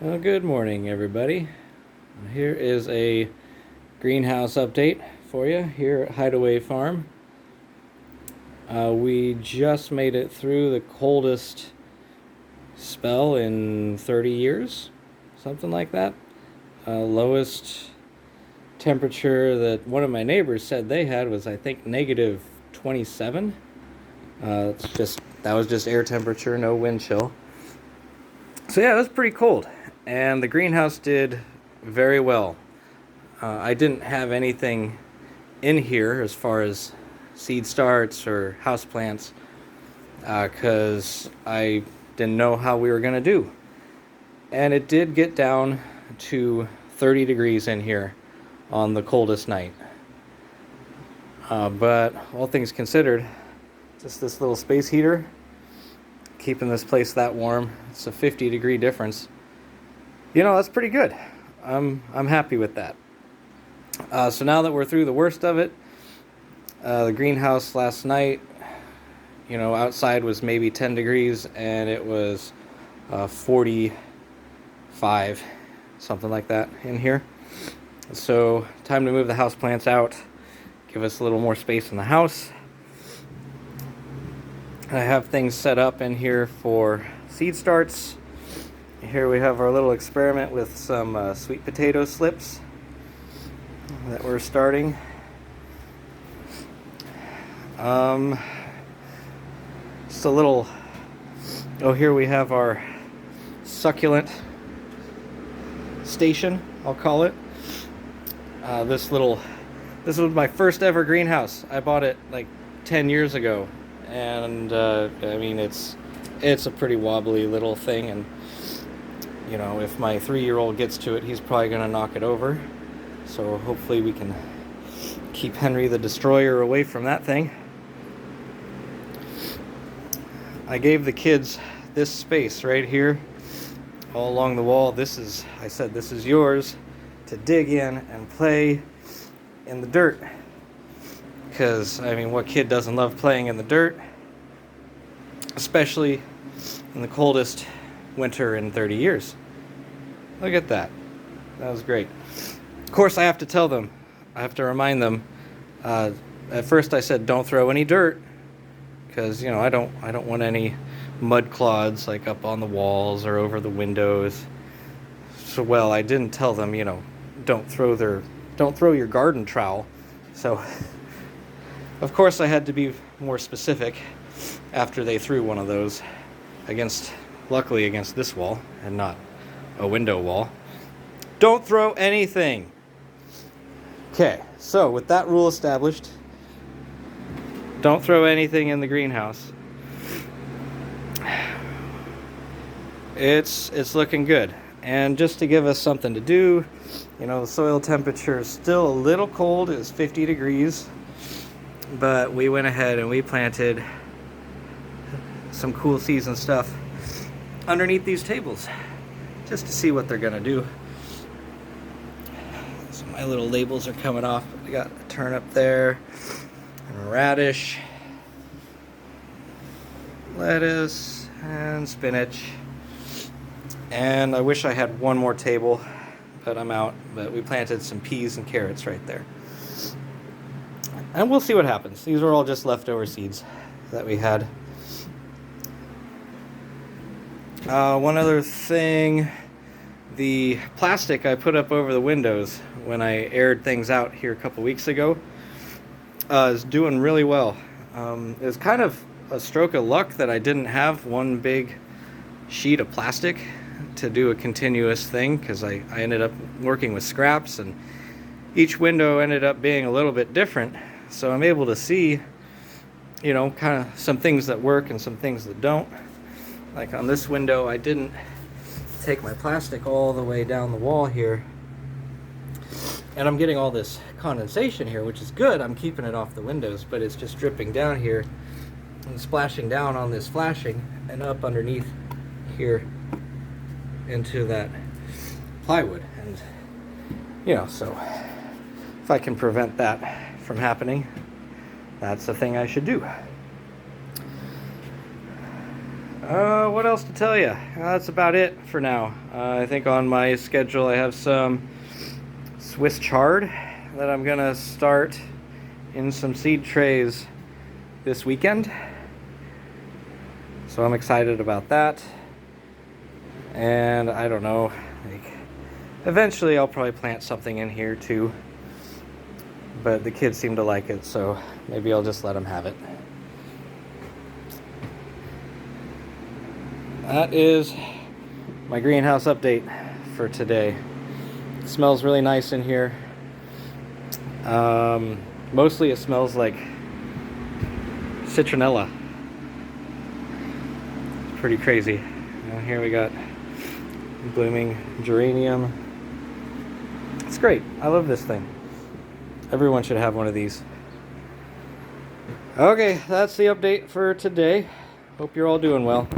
Well, good morning, everybody. Here is a greenhouse update for you here at Hideaway Farm. We just made it through the coldest spell in 30 years, something like that. Lowest temperature that one of my neighbors said they had was, I think, negative 27. That was just air temperature, no wind chill. So yeah, it was pretty cold, and the greenhouse did very well. I didn't have anything in here as far as seed starts or house plants because I didn't know how we were going to do. And it did get down to 30 degrees in here on the coldest night. But all things considered, just this little space heater keeping this place that warm. It's a 50-degree difference. That's pretty good. I'm happy with that. So now that we're through the worst of it, the greenhouse last night, outside was maybe 10 degrees and it was 45, something like that in here. So time to move the house plants out, give us a little more space in the house. I have things set up in here for seed starts. Here we have our little experiment with some sweet potato slips that we're starting. Just a little. Here we have our succulent station, I'll call it. This was my first ever greenhouse. I bought it like 10 years ago, and it's a pretty wobbly little thing, and if my 3-year-old gets to it, he's probably going to knock it over. So hopefully we can keep Henry the Destroyer away from that thing. I gave the kids this space right here all along the wall. I said this is yours to dig in and play in the dirt. Because, what kid doesn't love playing in the dirt? Especially in the coldest winter in 30 years. Look at that. That was great. Of course, I have to remind them. At first I said don't throw any dirt, because I don't want any mud clods like up on the walls or over the windows. So I didn't tell them, don't throw your garden trowel. So of course I had to be more specific after they threw one of those luckily against this wall and not a window wall. Don't throw anything. Okay, so with that rule established, don't throw anything in the greenhouse. It's looking good. And just to give us something to do, the soil temperature is still a little cold. It's 50 degrees. But we went ahead and we planted some cool season stuff underneath these tables just to see what they're gonna do. So my little labels are coming off. We got a turnip there, and radish, lettuce, and spinach. And I wish I had one more table, but I'm out. But we planted some peas and carrots right there. And we'll see what happens. These are all just leftover seeds that we had. One other thing, the plastic I put up over the windows when I aired things out here a couple weeks ago is doing really well. It was kind of a stroke of luck that I didn't have one big sheet of plastic to do a continuous thing, because I ended up working with scraps, and each window ended up being a little bit different. So I'm able to see, kind of some things that work and some things that don't. Like on this window, I didn't take my plastic all the way down the wall here. And I'm getting all this condensation here, which is good. I'm keeping it off the windows, but it's just dripping down here and splashing down on this flashing and up underneath here into that plywood. And, so if I can prevent that from happening, that's the thing I should do. What else to tell you? That's about it for now. I think on my schedule I have some Swiss chard that I'm gonna start in some seed trays this weekend. So I'm excited about that. And I don't know, like, eventually I'll probably plant something in here too. But the kids seem to like it, so maybe I'll just let them have it. That is my greenhouse update for today. It smells really nice in here. Mostly it smells like citronella. It's pretty crazy. And here we got blooming geranium. It's great. I love this thing. Everyone should have one of these. Okay, that's the update for today. Hope you're all doing well.